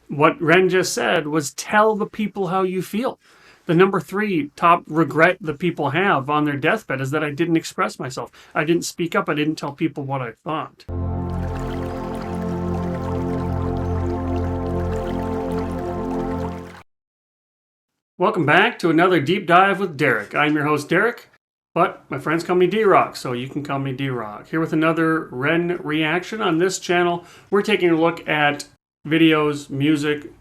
what Ren just said was tell the people how you feel. The number 3 top regret that people have on their deathbed is that I didn't express myself. I didn't speak up. I didn't tell people what I thought. Welcome back to another Deep Dive with Derek. I'm your host, Derek, but my friends call me D-Rock, so you can call me D-Rock. Here with another Ren reaction. On this channel, we're taking a look at videos, music,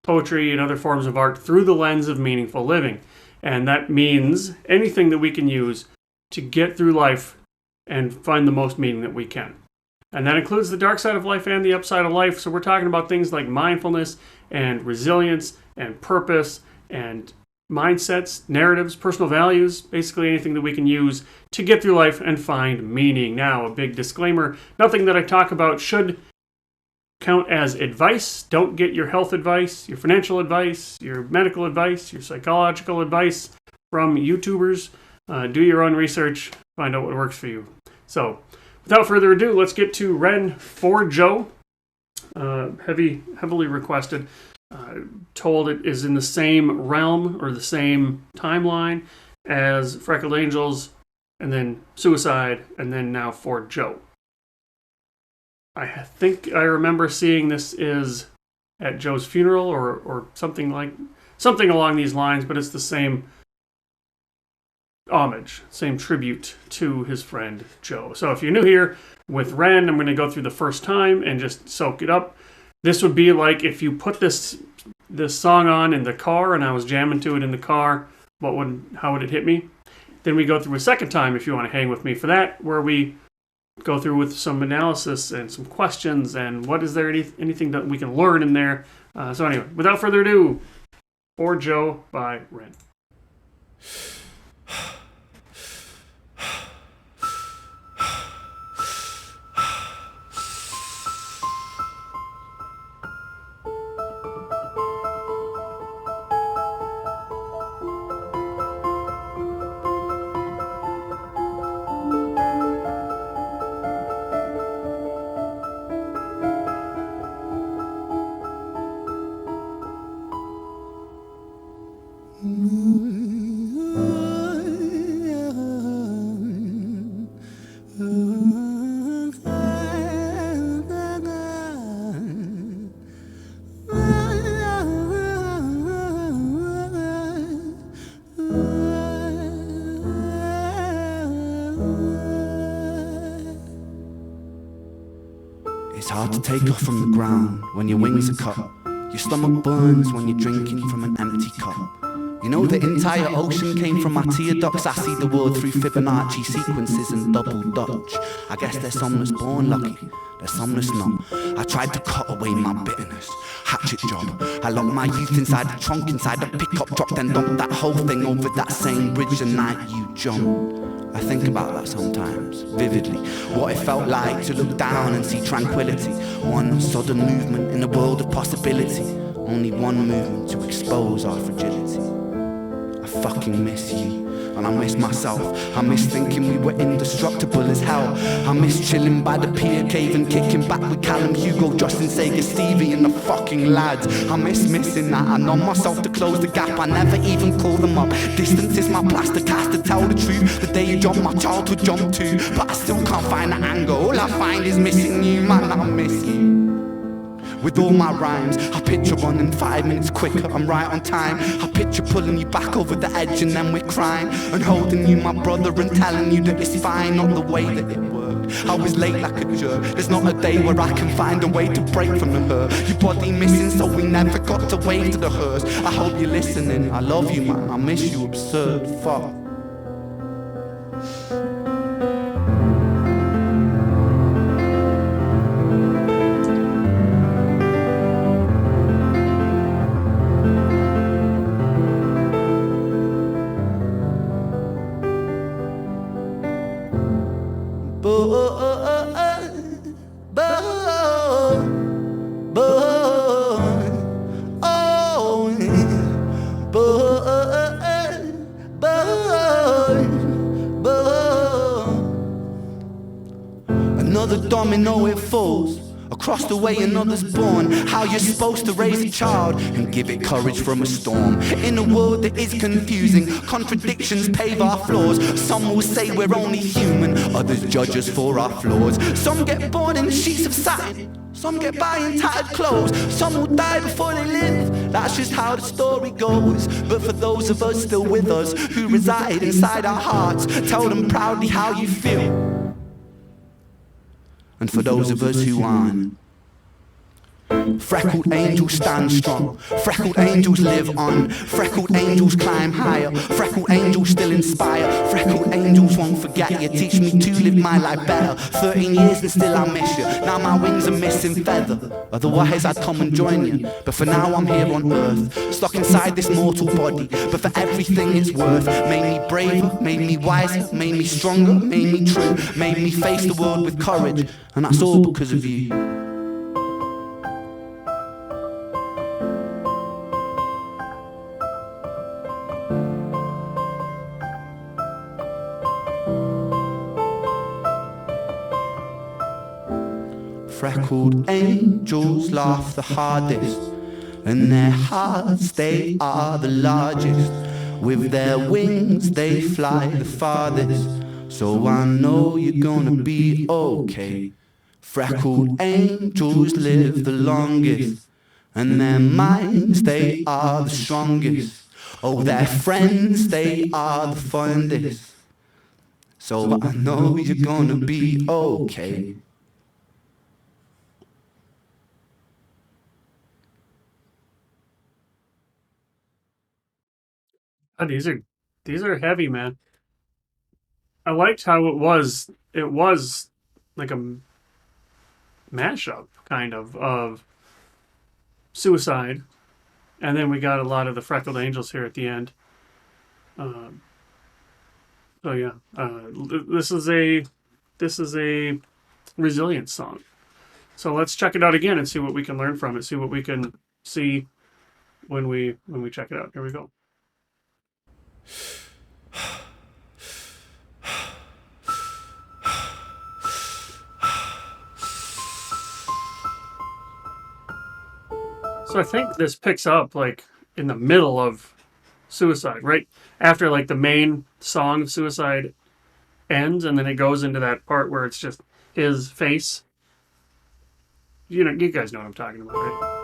poetry, and other forms of art through the lens of meaningful living. And that means anything that we can use to get through life and find the most meaning that we can. And that includes the dark side of life and the upside of life. So we're talking about things like mindfulness and resilience and purpose and mindsets, narratives, personal values, basically anything that we can use to get through life and find meaning. Now, a big disclaimer, nothing that I talk about should count as advice. Don't get your health advice, your financial advice, your medical advice, your psychological advice from YouTubers. Do your own research, find out what works for you. So, without further ado, let's get to Ren for Joe. Heavily requested. Told it is in the same realm or the same timeline as Freckled Angels, and then Suicide, and then now For Joe. I think I remember seeing this is at Joe's funeral or something along these lines, but it's the same homage, same tribute to his friend Joe. So if you're new here with Ren, I'm going to go through the first time and just soak it up. This would be like if you put this song on in the car and I was jamming to it in the car, how would it hit me? Then we go through a second time if you want to hang with me for that, where we go through with some analysis and some questions and what is there anything that we can learn in there. So anyway, without further ado, For Joe by Ren. It's hard to take off from the ground when your wings are cut. Your stomach burns when you're drinking from an empty cup. You know the entire ocean came from my tear ducts. I see the world through Fibonacci sequences and double Dutch. I guess there's some that's born lucky, there's some that's not. I tried to cut away my bitterness, hatchet job. I locked my youth inside the trunk, inside the pickup truck, then dumped that whole thing over that same bridge the night you jumped. I think about that sometimes, vividly. What it felt like to look down and see tranquility. One sudden movement in a world of possibility. Only one movement to expose our fragility. I fucking miss you, and I miss myself. I miss thinking we were indestructible as hell. I miss chilling by the pier cave and kicking back with Callum, Hugo, Justin, Sega, Stevie and the fucking lads. I miss missing that. I know myself to close the gap. I never even call them up. Distance is my plaster cast to tell the truth. The day you jump, my childhood jumped too. But I still can't find the angle. All I find is missing you, man, I miss you. With all my rhymes, I picture running 5 minutes quicker, I'm right on time. I picture pulling you back over the edge and then we're crying. And holding you, my brother, and telling you that it's fine, not the way that it worked. I was late like a jerk, there's not a day where I can find a way to break from the hurt. Your body missing, so we never got to wave to the hearse. I hope you're listening, I love you, man, I miss you, absurd, fuck. Another domino, it falls. Across the way another's born, how you're supposed to raise a child and give it courage from a storm. In a world that is confusing, contradictions pave our flaws. Some will say we're only human, others judge us for our flaws. Some get born in sheets of satin, some get by in tattered clothes, some will die before they live. That's just how the story goes. But for those of us still with us, who reside inside our hearts, tell them proudly how you feel. And for those of us who aren't, freckled angels stand strong, freckled angels live on, freckled angels climb higher, freckled angels still inspire, freckled angels won't forget you, teach me to live my life better. 13 years and still I miss you, now my wings are missing feather, otherwise I'd come and join you. But for now I'm here on earth, stuck inside this mortal body, but for everything it's worth. Made me braver, made me wiser, made me stronger, made me true, made me face the world with courage, and that's all because of you. Freckled angels laugh the hardest, and their hearts they are the largest. With their wings they fly the farthest, so I know you're gonna be okay. Freckled angels live the longest, and their minds they are the strongest. Oh, their friends they are the fondest, so I know you're gonna be okay. Oh, these are heavy, man. I liked how it was like a mashup kind of Suicide, and then we got a lot of the Freckled Angels here at the end. So yeah, this is a resilience song. So let's check it out again and see what we can learn from it. See what we can see when we check it out. Here we go. So I think this picks up like in the middle of Suicide, right after like the main song of Suicide ends, and then it goes into that part where it's just his face. You know, you guys know what I'm talking about, right?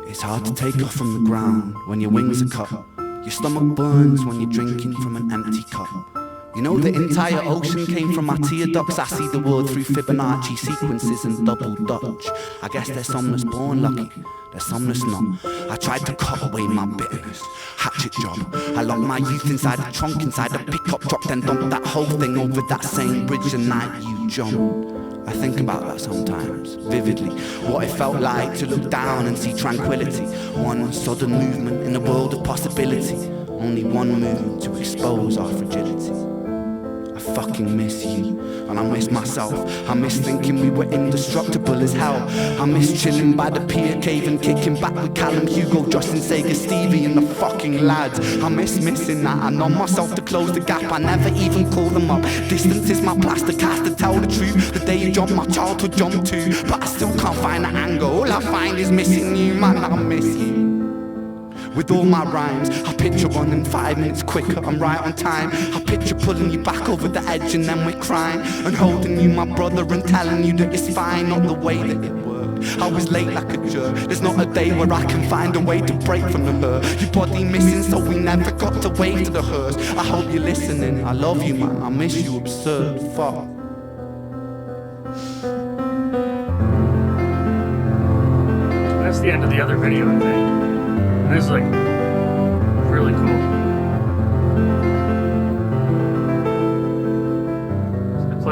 It's hard to take off from the ground when your wings are cut. Your stomach burns when you're drinking from an empty cup. You know the entire ocean came from my tear ducts. I see the world through Fibonacci sequences and double Dutch. I guess there's some that's born lucky, there's some that's not. I tried to cut away my bitterness, hatchet job. I locked my youth inside the trunk, inside the pickup truck, then dumped that whole thing over that same bridge the night you jumped. I think about that sometimes, vividly. What it felt like to look down and see tranquility. One sudden movement in a world of possibility. Only one move to expose our fragility. I fucking miss you, and I miss myself. I miss thinking we were indestructible as hell. I miss chilling by the pier cave and kicking back with Callum, Hugo, Justin, Sega, Stevie and the fucking lads. I miss missing that. I know myself to close the gap. I never even call them up. Distance is my plaster cast to tell the truth. The day jump, my childhood jumped too, but I still can't find the angle. All I find is missing you, man. I miss you. With all my rhymes, I picture running 5 minutes quicker, I'm right on time. I picture pulling you back over the edge and then we're crying, and holding you, my brother, and telling you that it's fine, not the way that it worked. I was late like a jerk, there's not a day where I can find a way to break from the hurt. Your body missing, so we never got to wave to the hearse. I hope you're listening, I love you, man, I miss you, absurd, fuck. That's the end of the other video, I think. And it's like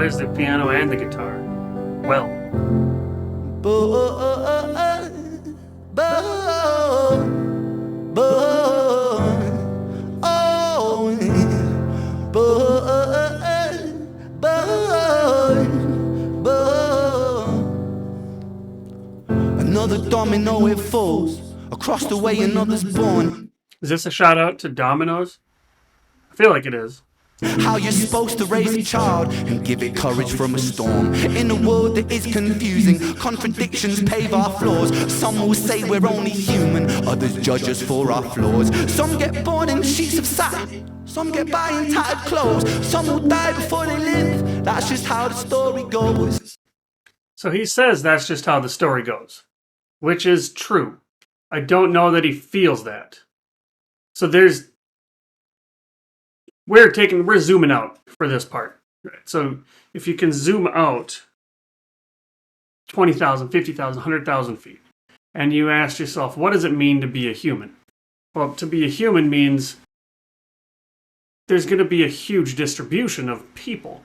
plays the piano and the guitar. Well. Another domino, it falls. Across the way, another's born. Is this a shout out to Domino's? I feel like it is. How you're supposed to raise a child and give it courage from a storm. In a world that is confusing, contradictions pave our flaws. Some will say we're only human, others judge us for our flaws. Some get born in sheets of satin, some get by in tattered clothes. Some will die before they live, that's just how the story goes. So he says that's just how the story goes, which is true. I don't know that he feels that. So we're zooming out for this part. Right? So if you can zoom out 20,000, 50,000, 100,000 feet, and you ask yourself, what does it mean to be a human? Well, to be a human means there's going to be a huge distribution of people.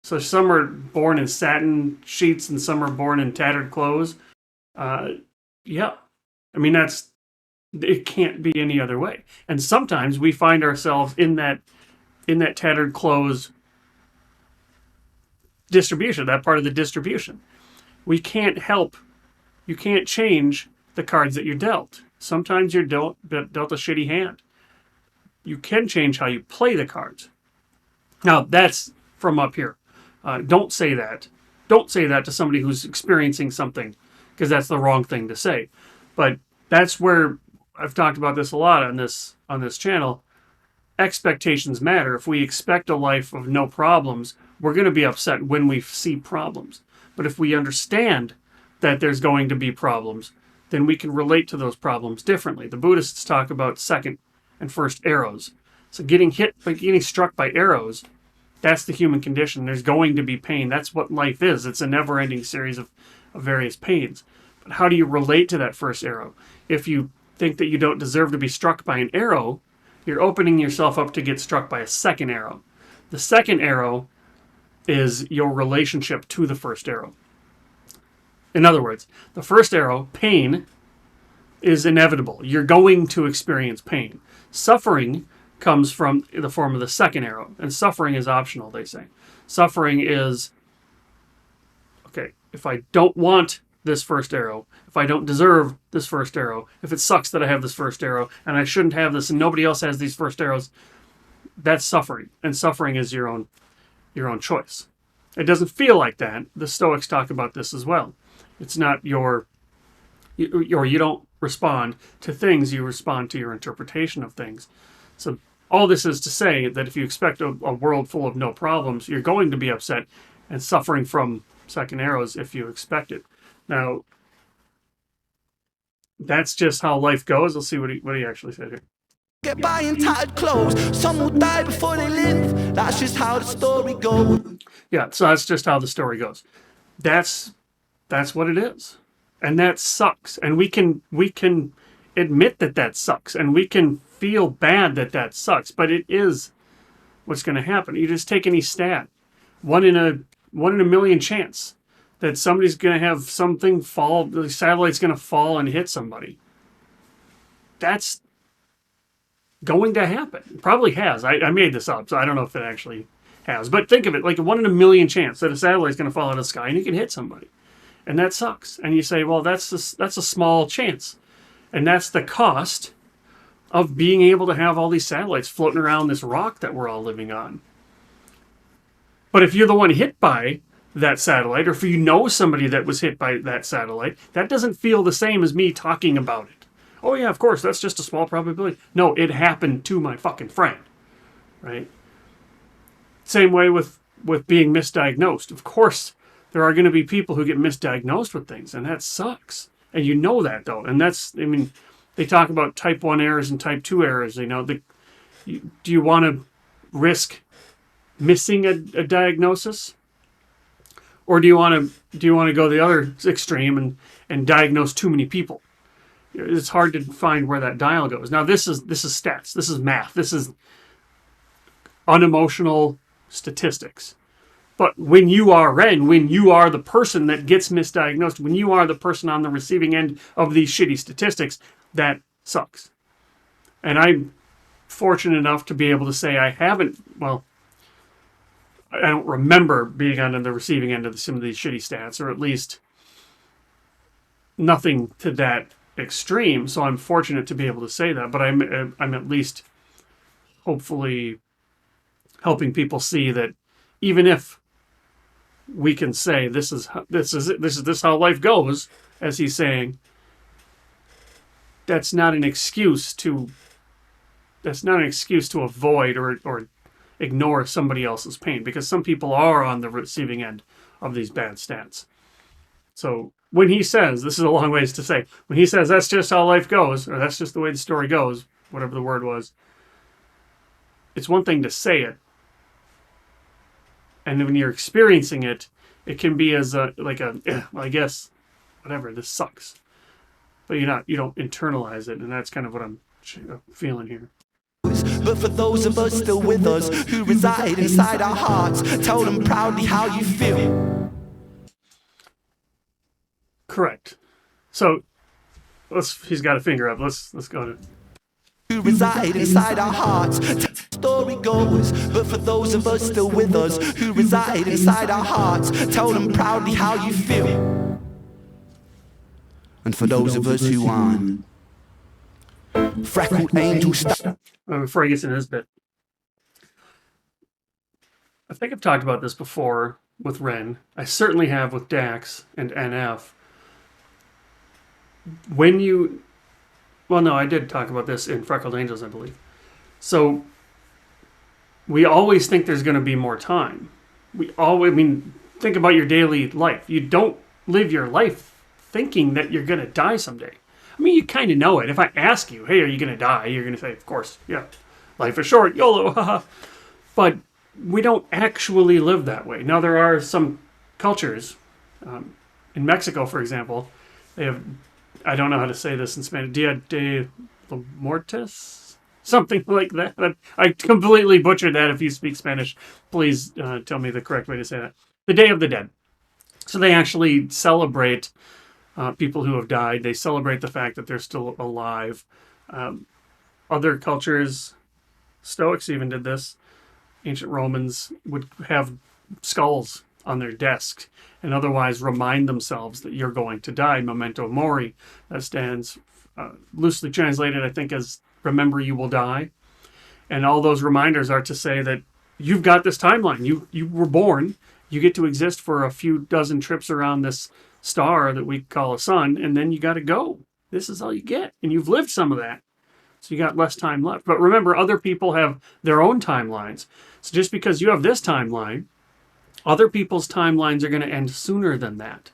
So some are born in satin sheets and some are born in tattered clothes. Yeah. I mean, it can't be any other way. And sometimes we find ourselves in that tattered clothes distribution, that part of the distribution. You can't change the cards that you're dealt. Sometimes you're dealt a shitty hand. You can change how you play the cards. Now, that's from up here. Don't say that. Don't say that to somebody who's experiencing something, because that's the wrong thing to say. But that's where I've talked about this a lot on this channel. Expectations matter. If we expect a life of no problems, we're going to be upset when we see problems. But if we understand that there's going to be problems, then we can relate to those problems differently. The Buddhists talk about second and first arrows. So getting struck by arrows, that's the human condition. There's going to be pain. That's what life is. It's a never-ending series of various pains. But how do you relate to that first arrow? If you think that you don't deserve to be struck by an arrow, you're opening yourself up to get struck by a second arrow. The second arrow is your relationship to the first arrow. In other words, the first arrow, pain, is inevitable. You're going to experience pain. Suffering comes from the form of the second arrow, and suffering is optional, they say. Suffering is, okay, if I don't want this first arrow, if I don't deserve this first arrow, if it sucks that I have this first arrow, and I shouldn't have this, and nobody else has these first arrows, that's suffering. And suffering is your own choice. It doesn't feel like that. The Stoics talk about this as well. It's not you don't respond to things, you respond to your interpretation of things. So all this is to say that if you expect a world full of no problems, you're going to be upset and suffering from second arrows if you expect it. Now, that's just how life goes. Let's see what he actually said here. Get by in tattered clothes. Some will die before they live. That's just how the story goes. Yeah, so that's just how the story goes. That's what it is. And that sucks. And we can admit that sucks. And we can feel bad that sucks. But it is what's going to happen. You just take any stat. One in a million chance that somebody's going to have something fall, the satellite's going to fall and hit somebody. That's going to happen. It probably has. I made this up, so I don't know if it actually has. But think of it like a 1 in a million chance that a satellite's going to fall out of the sky and you can hit somebody. And that sucks. And you say, well, that's a small chance. And that's the cost of being able to have all these satellites floating around this rock that we're all living on. But if you're the one hit by that satellite, or if you know somebody that was hit by that satellite, that doesn't feel the same as me talking about it. Oh yeah, of course, that's just a small probability. No, it happened to my fucking friend, right? Same way with being misdiagnosed. Of course, there are going to be people who get misdiagnosed with things, and that sucks. And you know that, though. And they talk about type 1 errors and type 2 errors. Do you want to risk missing a diagnosis? Or do you want to go the other extreme and diagnose too many people? It's hard to find where that dial goes. Now this is stats. This is math. This is unemotional statistics. But when you are Ren, when you are the person that gets misdiagnosed, when you are the person on the receiving end of these shitty statistics, that sucks. And I'm fortunate enough to be able to say I haven't, well, I don't remember being on the receiving end of some of these shitty stats, or at least nothing to that extreme. So I'm fortunate to be able to say that. But I'm at least hopefully helping people see that even if we can say this is how life goes, as he's saying, that's not an excuse to avoid or ignore somebody else's pain, because some people are on the receiving end of these bad stats. So when he says, this is a long ways to say, when he says that's just how life goes, or that's just the way the story goes, whatever the word was, it's one thing to say it, and when you're experiencing it, it can be as well, I guess, whatever, this sucks, but you don't internalize it, and that's kind of what I'm feeling here. But for those of us still with us, who reside inside our hearts, tell them proudly how you feel. Correct. So he's got a finger up. Let's go to who reside inside our hearts. Story goes, but for those of us still with us, who reside inside our hearts, tell them proudly how you feel. And for those of us who aren't, freckled angels stop. Before he gets into this bit, I think I've talked about this before with Ren. I certainly have with Dax and NF. I did talk about this in Freckled Angels, I believe. So we always think there's going to be more time. Think about your daily life. You don't live your life thinking that you're going to die someday. I mean, you kind of know it. If I ask you, hey, are you going to die? You're going to say, of course, yeah. Life is short, YOLO, haha. But we don't actually live that way. Now, there are some cultures. In Mexico, for example, they have, I don't know how to say this in Spanish, Dia de los Muertos? Something like that. I completely butchered that. If you speak Spanish, please tell me the correct way to say that. The Day of the Dead. So they actually celebrate people who have died. They celebrate the fact that they're still alive. Other cultures, Stoics even did this. Ancient Romans would have skulls on their desks and otherwise remind themselves that you're going to die. Memento mori. That stands loosely translated, I think, as remember you will die. And all those reminders are to say that you've got this timeline. You were born. You get to exist for a few dozen trips around this star that we call a sun, and then you got to go. This is all you get. And you've lived some of that. So you got less time left. But remember, other people have their own timelines. So just because you have this timeline, other people's timelines are going to end sooner than that.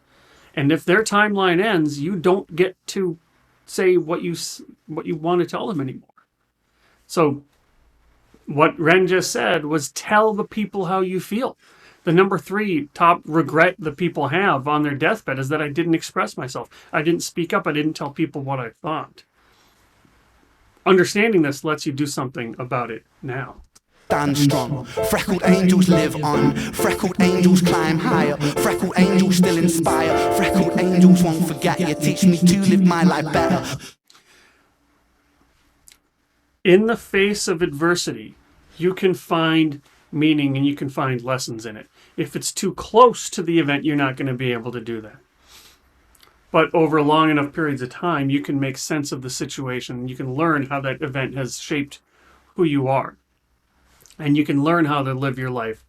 And if their timeline ends, you don't get to say what you want to tell them anymore. So what Ren just said was tell the people how you feel. The number 3 top regret that people have on their deathbed is that I didn't express myself. I didn't speak up. I didn't tell people what I thought. Understanding this lets you do something about it now. Stand strong. Freckled angels live on. Freckled angels climb higher. Freckled angels still inspire. Freckled angels won't forget you. Teach me to live my life better. In the face of adversity, you can find meaning and you can find lessons in it. If it's too close to the event, you're not going to be able to do that. But over long enough periods of time, you can make sense of the situation. You can learn how that event has shaped who you are. And you can learn how to live your life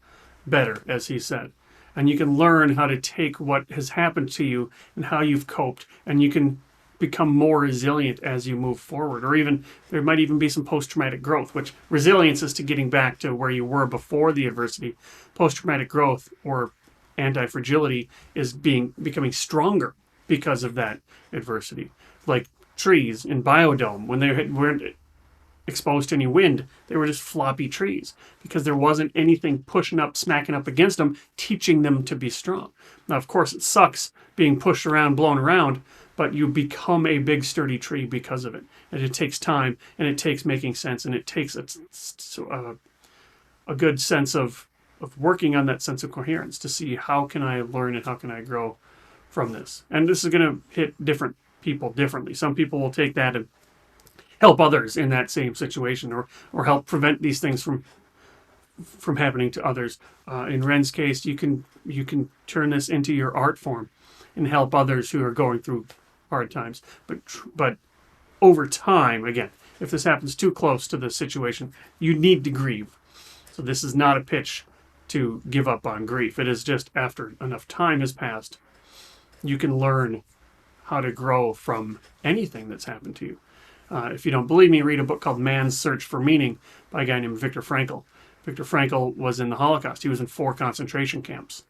better, as he said. And you can learn how to take what has happened to you and how you've coped. And you can become more resilient as you move forward. Or even, there might even be some post-traumatic growth, which resilience is to getting back to where you were before the adversity. Post-traumatic growth, or anti-fragility, is becoming stronger because of that adversity. Like trees in Biodome, when they weren't exposed to any wind, they were just floppy trees because there wasn't anything pushing up, smacking up against them, teaching them to be strong. Now, of course, it sucks being pushed around, blown around, but you become a big, sturdy tree because of it. And it takes time, and it takes making sense, and it takes a good sense of of working on that sense of coherence to see how can I learn and how can I grow from this. And this is going to hit different people differently. Some people will take that and help others in that same situation, or help prevent these things from happening to others. In Ren's case, you can turn this into your art form and help others who are going through hard times. But over time, again, if this happens too close to the situation, you need to grieve. So this is not a pitch to give up on grief. It is just after enough time has passed, you can learn how to grow from anything that's happened to you. If you don't believe me, read a book called Man's Search for Meaning by a guy named Viktor Frankl. Viktor Frankl was in the Holocaust. He was in 4 concentration camps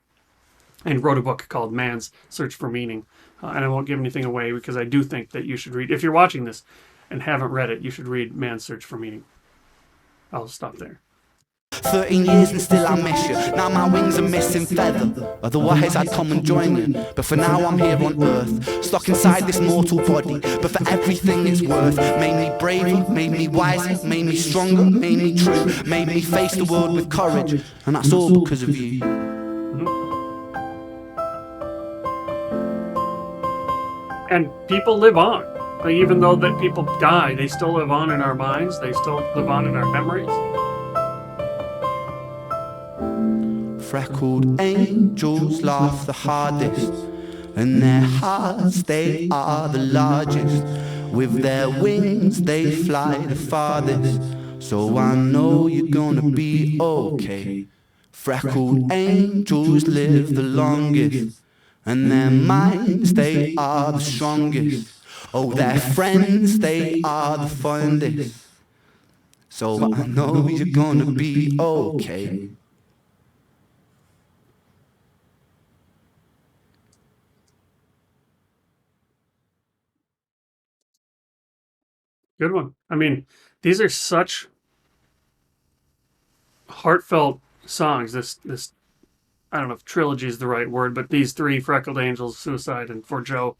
and wrote a book called Man's Search for Meaning. And I won't give anything away because I do think that you should read, if you're watching this and haven't read it, you should read Man's Search for Meaning. I'll stop there. 13 years and still I miss you. Now my wings are missing feather. Otherwise I'd come and join you. But for now I'm here on earth, stuck inside this mortal body. But for everything it's worth, made me braver, made me wiser, made me stronger, made me true, made me face the world with courage. And that's all because of you. And people live on. Like, even though that people die, they still live on in our minds. They still live on in our memories. Freckled angels laugh the hardest, and their hearts, they are the largest. With their wings, they fly the farthest. So I know you're gonna be okay. Freckled angels live the longest, and their minds, they are the strongest. Oh, their friends, they are the fondest. So I know you're gonna be okay. Good one. I mean, these are such heartfelt songs. This I don't know if trilogy is the right word, but these 3, Freckled Angels, Suicide, and For Joe,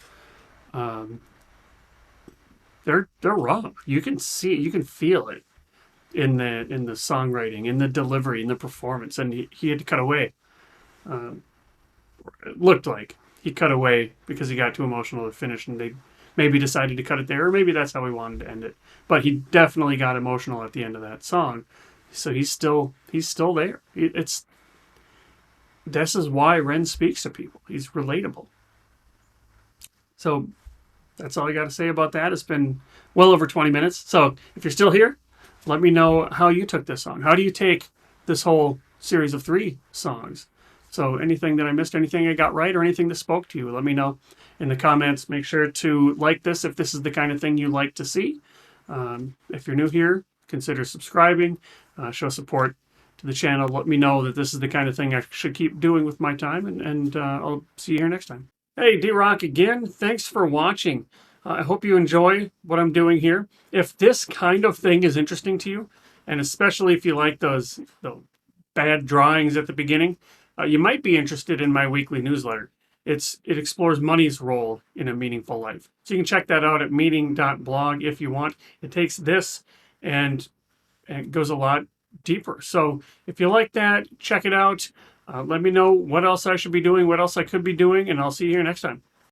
they're raw. You can see it, you can feel it in the songwriting, in the delivery, in the performance. And he had to cut away. It looked like he cut away because he got too emotional to finish, and they maybe decided to cut it there, or maybe that's how he wanted to end it. But he definitely got emotional at the end of that song. So he's still there. This is why Ren speaks to people. He's relatable. So that's all I got to say about that. It's been well over 20 minutes. So if you're still here, let me know how you took this song. How do you take this whole series of 3 songs? So anything that I missed, anything I got right, or anything that spoke to you, let me know in the comments. Make sure to like this if this is the kind of thing you like to see. If you're new here, consider subscribing. Show support to the channel. Let me know that this is the kind of thing I should keep doing with my time, and I'll see you here next time. Hey, D-Rock again. Thanks for watching. I hope you enjoy what I'm doing here. If this kind of thing is interesting to you, and especially if you like the bad drawings at the beginning, you might be interested in my weekly newsletter. It explores money's role in a meaningful life. So you can check that out at meaning.blog if you want. It takes this and it goes a lot deeper. So if you like that, check it out. Let me know what else I should be doing, what else I could be doing, and I'll see you here next time.